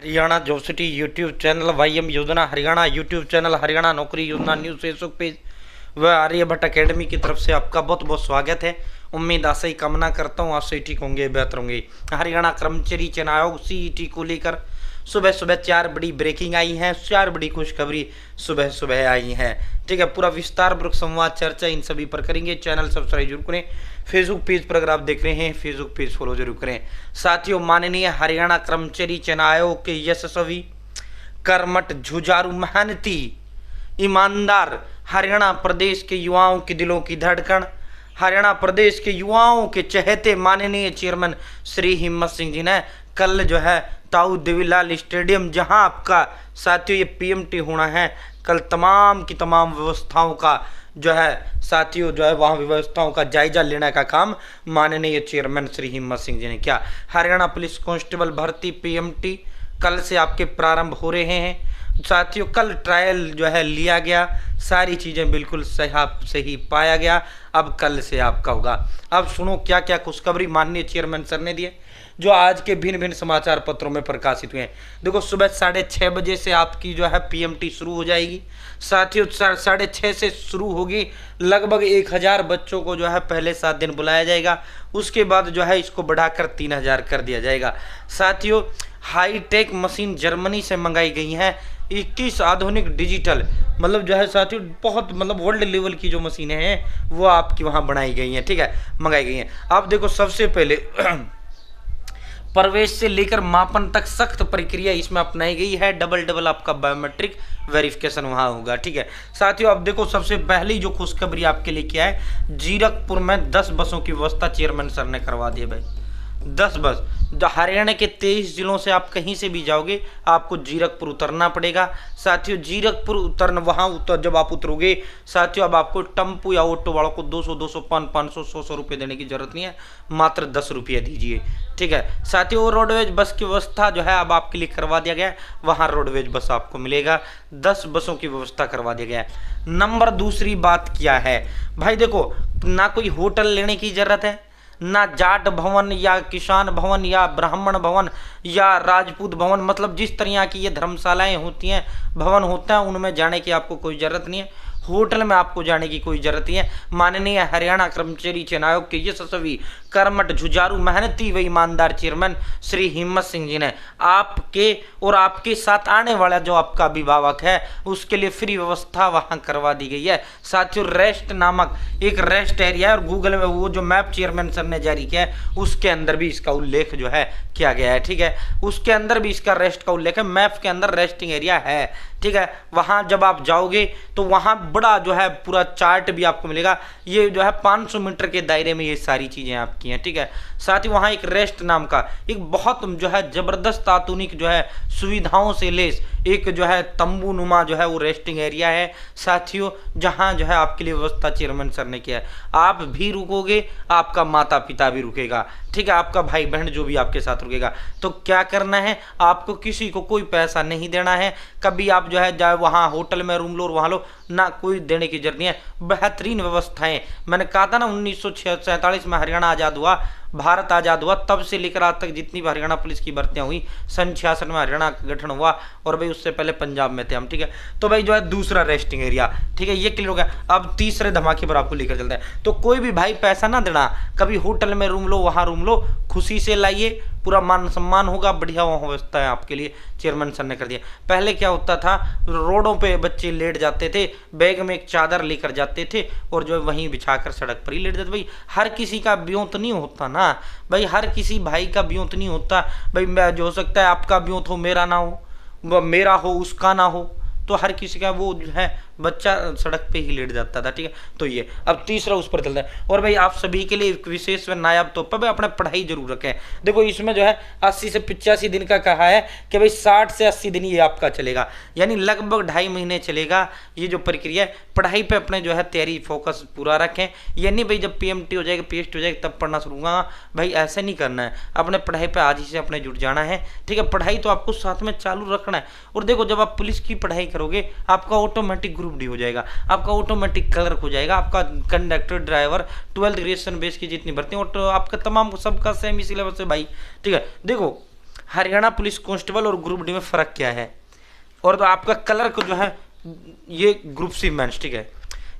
Haryana job city YouTube channel, YM योजना Haryana YouTube channel, Haryana नौकरी योजना न्यूज फेसबुक पेज व आर्यभट्ट अकेडमी की तरफ से आपका बहुत बहुत स्वागत है। उम्मीद आशा ही कामना करता हूँ आप सही ठीक होंगे, बेहतर होंगे। हरियाणा कर्मचारी चयन आयोग सीईटी को लेकर सुबह सुबह 4 बड़ी ब्रेकिंग आई है, 4 बड़ी खुशखबरी सुबह सुबह आई है। ठीक है, पूरा विस्तार पूर्वक संवाद चर्चा इन सभी पर करेंगे। चैनल सब्सक्राइब जरूर करें। फेसबुक पेज पर अगर आप देख रहे हैं, फेसबुक पेज फॉलो जरूर करें। साथियों, माननीय हरियाणा कर्मचारी चयन आयोग के यशस्वी, कर्मठ, जुझारू, मेहनती, ईमानदार हरियाणा प्रदेश के युवाओं के दिलों की धड़कन, हरियाणा प्रदेश के युवाओं के चहेते माननीय चेयरमैन श्री हिम्मत सिंह जी ने कल जो है ताऊ देवीलाल स्टेडियम, जहां आपका साथियों ये पीएमटी होना है, कल तमाम की तमाम व्यवस्थाओं का जो है साथियों जो है वहाँ व्यवस्थाओं का जायजा लेने का काम माननीय चेयरमैन श्री हिम्मत सिंह जी ने किया। हरियाणा पुलिस कांस्टेबल भर्ती पीएमटी कल से आपके प्रारंभ हो रहे हैं। साथियों, कल ट्रायल जो है लिया गया, सारी चीज़ें बिल्कुल सही पाया गया। अब कल से आपका होगा। अब सुनो क्या क्या खुशखबरी माननीय चेयरमैन सर ने दिए, जो आज के भिन्न भिन्न समाचार पत्रों में प्रकाशित हुए हैं। देखो, सुबह 6:30 बजे से आपकी जो है पीएमटी शुरू हो जाएगी। साथियों, 6:30 से शुरू होगी। लगभग 1000 बच्चों को जो है पहले 7 दिन बुलाया जाएगा। उसके बाद जो है इसको बढ़ाकर 3000 कर दिया जाएगा। साथियों, हाईटेक मशीन जर्मनी से मंगाई गई हैं। 21 आधुनिक डिजिटल मतलब जो है साथियों बहुत मतलब वर्ल्ड लेवल की जो मशीनें हैं वो आपकी वहाँ बनाई गई हैं। ठीक है, मंगाई गई हैं। आप देखो, सबसे पहले प्रवेश से लेकर मापन तक सख्त प्रक्रिया इसमें अपनाई गई है। डबल आपका बायोमेट्रिक वेरिफिकेशन वहाँ होगा। ठीक है साथियों, अब देखो सबसे पहली जो खुशखबरी आपके लिए क्या है, जीरकपुर में 10 बसों की व्यवस्था चेयरमैन सर ने करवा दी है भाई। 10 बस। हरियाणा के 23 जिलों से आप कहीं से भी जाओगे आपको जीरकपुर उतरना पड़ेगा। साथियों, जीरकपुर उतरना वहाँ जब आप उतरोगे साथियों, अब आपको टेम्पो या ऑटो वालों को 200, 200, 500, 100 रुपये देने की जरूरत नहीं है, मात्र 10 रुपये दीजिए। ठीक है साथियों, रोडवेज बस की व्यवस्था जो है अब आपके लिए करवा दिया गया है। वहाँ रोडवेज बस आपको मिलेगा। 10 बसों की व्यवस्था करवा दिया गया है। नंबर दूसरी बात क्या है भाई, देखो ना कोई होटल लेने की जरूरत है, ना जाट भवन या किसान भवन या ब्राह्मण भवन या राजपूत भवन, मतलब जिस तरह की ये धर्मशालाएं होती हैं, भवन होते हैं, उनमें जाने की आपको कोई जरूरत नहीं है। होटल में आपको जाने की कोई जरूरत नहीं है। माननीय हरियाणा कर्मचारी चयन आयोग के यशस्वी, कर्मठ, जुझारू, मेहनती व ईमानदार चेयरमैन श्री हिम्मत सिंह जी ने आपके और आपके साथ आने वाला जो आपका अभिभावक है उसके लिए फ्री व्यवस्था वहां करवा दी गई है। साथियों, रेस्ट नामक एक रेस्ट एरिया है और गूगल में वो जो मैप चेयरमैन सर ने जारी किया है उसके अंदर भी इसका उल्लेख जो है किया गया है। ठीक है, उसके अंदर भी इसका रेस्ट का उल्लेख है। मैप के अंदर रेस्टिंग एरिया है। ठीक है, वहां जब आप जाओगे तो वहां बड़ा जो है पूरा चार्ट भी आपको मिलेगा। ये जो है 500 मीटर के दायरे में ये सारी चीजें आपकी हैं। ठीक है, साथ ही वहां एक रेस्ट नाम का एक बहुत जो है जबरदस्त आधुनिक जो है सुविधाओं से लेस एक जो है तंबू नुमा जो है वो रेस्टिंग एरिया है। साथियों, जहां जो है आपके लिए व्यवस्था चेयरमैन सर ने किया है। आप भी रुकोगे, आपका माता पिता भी रुकेगा। ठीक है, आपका भाई बहन जो भी आपके साथ रुकेगा। तो क्या करना है, आपको किसी को कोई पैसा नहीं देना है। कभी आप जो है जाए वहाँ होटल में रूम लो और वहाँ लो ना, कोई देने की जरूरत नहीं है। बेहतरीन व्यवस्थाएं, मैंने कहा था ना 1947 में हरियाणा आज़ाद हुआ, भारत आज़ाद हुआ, तब से लेकर आज तक जितनी भी हरियाणा पुलिस की भर्तियां हुई, सन 66 में हरियाणा का गठन हुआ और भाई उससे पहले पंजाब में थे हम। ठीक है, तो भाई जो है दूसरा रेस्टिंग एरिया, ठीक है, ये क्लियर हो गया। अब तीसरे धमाके पर आपको लेकर चलता है। तो कोई भी भाई पैसा ना देना, कभी होटल में रूम लो, वहाँ रूम लो, खुशी से लाइए, पूरा मान सम्मान होगा, बढ़िया व्यवस्था है आपके लिए चेयरमैन सर ने कर दिया। पहले क्या होता था, रोडों पे बच्चे लेट जाते थे, बैग में एक चादर लेकर जाते थे और जो वहीं बिछाकर सड़क पर ही लेट जाते। भाई हर किसी का ब्योंत नहीं होता ना भाई, हर किसी भाई का ब्योंत नहीं होता भाई। मैं जो हो सकता है आपका ब्योंत हो, मेरा ना हो, मेरा हो उसका ना हो, तो हर किसी का वो जो है बच्चा सड़क पे ही लेट जाता था। ठीक है, तो ये अब तीसरा उस पर चलता है। और भाई आप सभी के लिए एक विशेष व नायाब तौर पर भाई अपना पढ़ाई जरूर रखें। देखो इसमें जो है 80 से 85 दिन का कहा है कि भाई 60 से 80 दिन ये आपका चलेगा, यानी लगभग 2.5 महीने चलेगा ये जो प्रक्रिया है। पढ़ाई पे अपने जो है तैयारी फोकस पूरा रखें। ये नहीं भाई जब पीएमटी हो जाएगा, पीएचटी हो जाएगा तब पढ़ना शुरू होगा, भाई ऐसा नहीं करना है। अपने पढ़ाई पे आज ही से अपने जुट जाना है। ठीक है, पढ़ाई तो आपको साथ में चालू रखना है। और देखो जब आप पुलिस की पढ़ाई करोगे आपका ऑटोमेटिक ग्रुप डी हो जाएगा, आपका ऑटोमेटिक क्लर्क हो जाएगा, आपका conductor, driver, 12th graduation base की जितनी भर्ती और आपका तमाम सबका सेम ही सिलेबस है भाई। ठीक है, देखो हरियाणा पुलिस कांस्टेबल और ग्रुप डी में फ़र्क क्या है। और तो आपका कलर को जो है ये ग्रुप सी मेंस, ठीक है,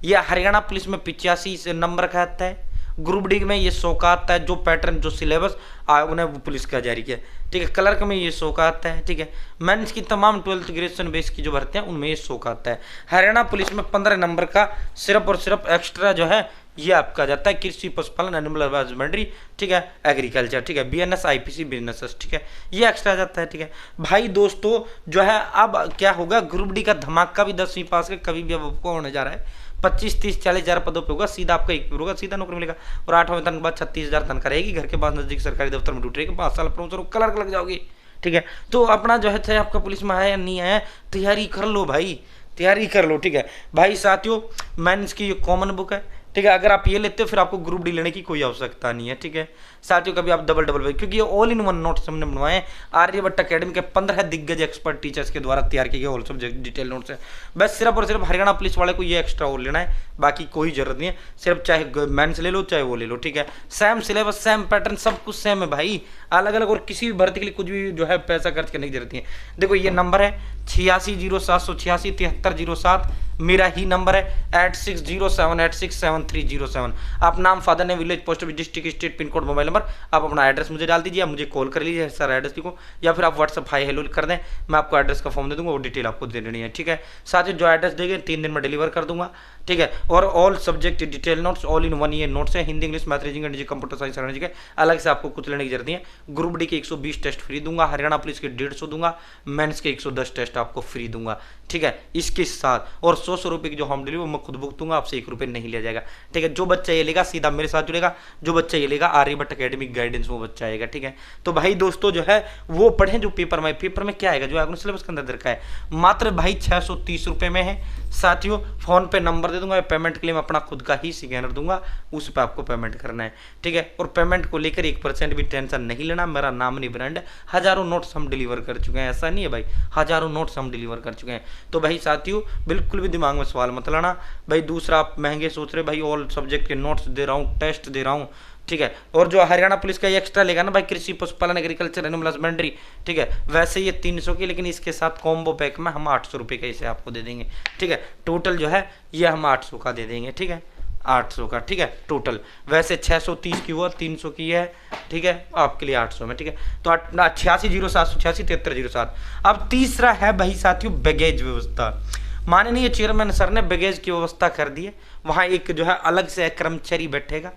ये हरियाणा पुलिस में 85 से नंबर का आता है, ग्रुप डी में ये 100 का आता है, जो पैटर्न जो सिलेबस आयोग ने वो पुलिस का जारी किया, ठीक है। क्लर्क में ये 100 का आता है, ठीक है। मेंस की तमाम 12th ग्रेजुएशन बेस की जो भर्ती हैं उनमें ये 100 का आता है। हरियाणा पुलिस में 15 नंबर का सिर्फ और सिर्फ एक्स्ट्रा जो है ये आपका जाता है कृषि पशुपालन एनिमल हस्बेंड्री, ठीक है, एग्रीकल्चर, ठीक है, बीएनएस आईपीसी बिजनेसेस, ठीक है, ये एक्स्ट्रा जाता है, ठीक है। भाई दोस्तों जो है अब क्या होगा, ग्रुप डी का धमाका भी 10वीं पास के कभी भी अब आपको होने जा रहा है। 25, 30, 40 हज़ार पदों पे होगा, सीधा आपका एक होगा, सीधा नौकरी मिलेगा। और 8वें वेतन के बाद 36,000 तनख्वाह रहेगी, घर के पास नजदीक सरकारी दफ्तर में ड्यूटी रहेगी, 5 साल प्रमोशन क्लर्क लग जाओगे, ठीक है। तो अपना जो है चाहे आपका पुलिस में आया या नहीं आया, तैयारी कर लो भाई, तैयारी कर लो, ठीक है भाई। साथियों मेंस की ये कॉमन बुक है, ठीक है, अगर आप ये लेते हो फिर आपको ग्रुप डी लेने की कोई आवश्यकता नहीं है, ठीक है। साथियों कभी आप डबल क्योंकि ये ऑल इन वन नोट्स हमने बनवाए हैं आर्यभट्ट अकेडमी के 15 दिग्गज एक्सपर्ट टीचर्स के द्वारा तैयार किए गए ऑल सब्जेक्ट डिटेल नोट्स है। बस सिर्फ और सिर्फ हरियाणा पुलिस वाले को ये एक्स्ट्रा और लेना है, बाकी कोई जरूरत नहीं है। सिर्फ चाहे मेंस ले लो चाहे वो ले लो, ठीक है। सेम सिलेबस सेम पैटर्न सब कुछ सेम है भाई, अलग अलग, और किसी भी भर्ती के लिए कुछ भी जो है पैसा खर्च करने की जरूरत नहीं है। देखो ये नंबर है 860786 7307, मेरा ही नंबर है 8607867307। आप नाम, father name, village, post office, district, state, pin code, mobile number, आप अपना एड्रेस मुझे डाल दीजिए, मुझे कॉल कर लीजिए, सर एड्रेस लिखो, या फिर आप व्हाट्सअप हाई हेलो कर दें, मैं आपको एड्रेस का फॉर्म दे दूंगा, वो डिटेल आपको दे देनी है, ठीक है। साथ ही जो एड्रेस देंगे 3 दिन में डिलीवर कर दूंगा, ठीक है। और all subject detail notes all in one ये नोट्स है, Hindi, English, math, reasoning, energy, computer science, energy के अलग से आपको कुछ लेने की जरूरत नहीं है। ग्रुप डी के 120 टेस्ट फ्री दूंगा, हरियाणा पुलिस के 150 दूंगा, मेंस के 110 टेस्ट आपको फ्री दूंगा, ठीक है। इसके साथ और 100 रुपये की जो होम डिलीवरी मैं खुद भुगतूंगा, आपसे 1 रुपये नहीं लिया जाएगा, ठीक है। जो बच्चा ये लेगा सीधा मेरे साथ जुड़ेगा, जो बच्चा ये लेगा आर्यभट्ट एकेडमिक गाइडेंस वो बच्चा आएगा, ठीक है। तो भाई दोस्तों जो है वो पढ़ें जो पेपर में क्या आएगा, जो आपने सिलेबस के अंदर रखा है, मात्र भाई 630 रुपये में है। साथियों फोन पे नंबर दे दूंगा, पेमेंट के लिए मैं अपना खुद का ही स्कैनर दूंगा, उस पर आपको पेमेंट करना है, ठीक है। और पेमेंट को लेकर 1% भी टेंशन नहीं लेना, मेरा नाम नहीं ब्रांड है, हजारों नोट्स हम डिलीवर कर चुके हैं, ऐसा नहीं है भाई, हजारों नोट्स हम डिलीवर कर चुके हैं। तो भाई साथियों बिल्कुल भी दिमाग में सवाल मत लाना भाई। दूसरा आप महंगे सोच रहे भाई, ऑल सब्जेक्ट के नोट्स दे रहा हूँ, टेस्ट दे रहा हूँ, ठीक है। और जो हरियाणा पुलिस का ये एक्स्ट्रा लेगा ना भाई, कृषि पशुपालन एग्रीकल्चर एनिमल हस्बेंड्री, ठीक है, वैसे ये 300 की, लेकिन इसके साथ कॉम्बो पैक में हम 800 रुपये का इसे आपको दे देंगे, ठीक है। टोटल जो है ये हम 800 का दे देंगे, ठीक है, 800 का, ठीक है टोटल। वैसे 630 की हुआ, 300 की है, ठीक है, आपके लिए 800 में, ठीक है। तो 860786 7307। अब तीसरा है भाई साथियों बैगेज व्यवस्था। माननीय चेयरमैन सर ने बैगेज की व्यवस्था कर दी है, वहाँ एक जो है अलग से कर्मचारी बैठेगा,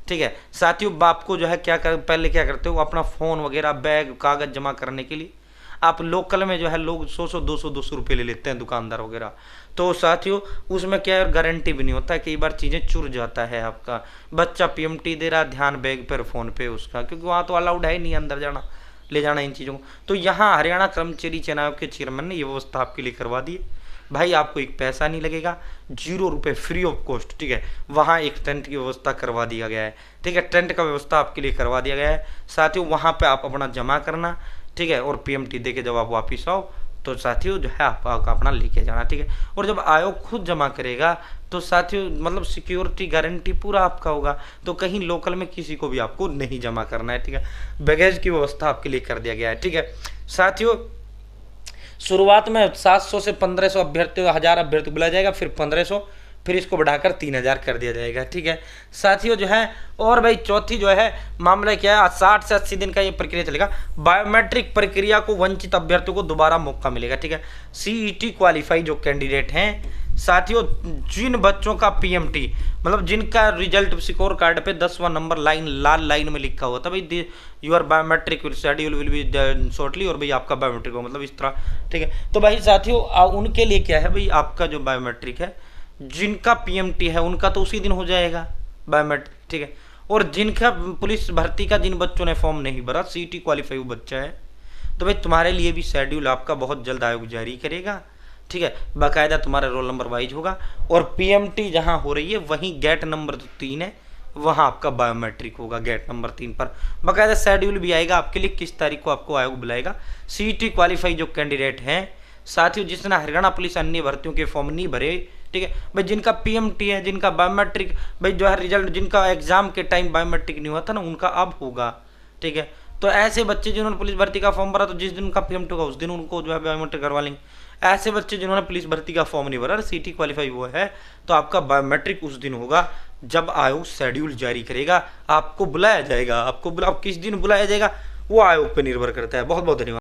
ठीक है। साथियों बाप को जो है क्या कर, पहले क्या करते हो, अपना फ़ोन वगैरह बैग कागज़ जमा करने के लिए आप लोकल में जो है लोग 100 200 रुपये ले लेते हैं दुकानदार वगैरह। तो साथियों उसमें क्या है, गारंटी भी नहीं होता है, कई बार चीज़ें चुर जाता है आपका। बच्चा पीएमटी दे रहा, ध्यान बैग पर फ़ोन पे उसका, क्योंकि वहाँ तो अलाउड है नहीं अंदर जाना ले जाना इन चीज़ों को। तो यहाँ हरियाणा कर्मचारी चयन आयोग के चेयरमैन ने ये व्यवस्था आपके लिए करवा दी है भाई, आपको एक पैसा नहीं लगेगा, 0 रुपये फ्री ऑफ कॉस्ट, ठीक है। वहाँ एक टेंट की व्यवस्था करवा दिया गया है, ठीक है, टेंट का व्यवस्था आपके लिए करवा दिया गया है। साथियों वहाँ पे आप अपना जमा करना, ठीक है, और पीएमटी दे के जब आप वापिस आओ तो साथियों जो है आप अपना लेके जाना, ठीक है। और जब आयोग खुद जमा करेगा तो साथियों मतलब सिक्योरिटी गारंटी पूरा आपका होगा, तो कहीं लोकल में किसी को भी आपको नहीं जमा करना है, ठीक है। बैगेज की व्यवस्था आपके लिए कर दिया गया है, ठीक है। साथियों शुरुआत में 700 से 1500 अभ्यर्थी 1000 अभ्यर्थी बुलाया जाएगा, फिर 1500, फिर इसको बढ़ाकर 3000 कर दिया जाएगा, ठीक है। साथियों जो है और भाई चौथी जो है मामला क्या है, 60 से 80 दिन का ये प्रक्रिया चलेगा। बायोमेट्रिक प्रक्रिया को वंचित अभ्यर्थियों को दोबारा मौका मिलेगा, ठीक है। सीईटी क्वालिफाई जो कैंडिडेट हैं, साथियों जिन बच्चों का पीएमटी मतलब जिनका रिजल्ट सिक्योर कार्ड पे 10वां नंबर लाइन लाल लाइन में लिखा हुआ था भाई your biometric schedule will be shortly, और भाई आपका बायोमेट्रिक हो मतलब इस तरह, ठीक है। तो भाई साथियों उनके लिए क्या है भाई, आपका जो बायोमेट्रिक है जिनका पीएमटी है उनका तो उसी दिन हो जाएगा बायोमेट्रिक, ठीक है। और जिनका पुलिस भर्ती का जिन बच्चों ने फॉर्म नहीं भरा, सीईटी क्वालिफाई वो बच्चा है, तो भाई तुम्हारे लिए भी शेड्यूल आपका बहुत जल्द आयोग जारी करेगा, ठीक है। बाकायदा तुम्हारा रोल नंबर वाइज होगा, और पीएमटी जहां हो रही है वहीं गेट नंबर 3 है, वहां आपका बायोमेट्रिक होगा गेट नंबर 3 पर। बाकायदा शेड्यूल भी आएगा आपके लिए किस तारीख को आपको आयोग बुलाएगा। सीईटी क्वालिफाई जो कैंडिडेट हैं, साथियों जिसने हरियाणा पुलिस अन्य भर्तियों के फॉर्म नहीं भरे, ठीक है भाई, जिनका पीएमटी है, जिनका बायोमेट्रिक भाई जो है रिजल्ट, जिनका एग्जाम के टाइम बायोमेट्रिक नहीं हुआ था ना, उनका अब होगा, ठीक है। तो ऐसे बच्चे जिन्होंने पुलिस भर्ती का फॉर्म भरा तो जिस दिन उनका PM2 का उस दिन उनको जो है बायोमेट्रिक करवा लेंगे। ऐसे बच्चे जिन्होंने पुलिस भर्ती का फॉर्म नहीं भरा, CT क्वालिफाई हुआ है, तो आपका बायोमेट्रिक उस दिन होगा जब आयोग शेड्यूल जारी करेगा, आपको बुलाया जाएगा। आपको किस दिन बुलाया जाएगा वो आयोग पर निर्भर करता है। बहुत बहुत धन्यवाद।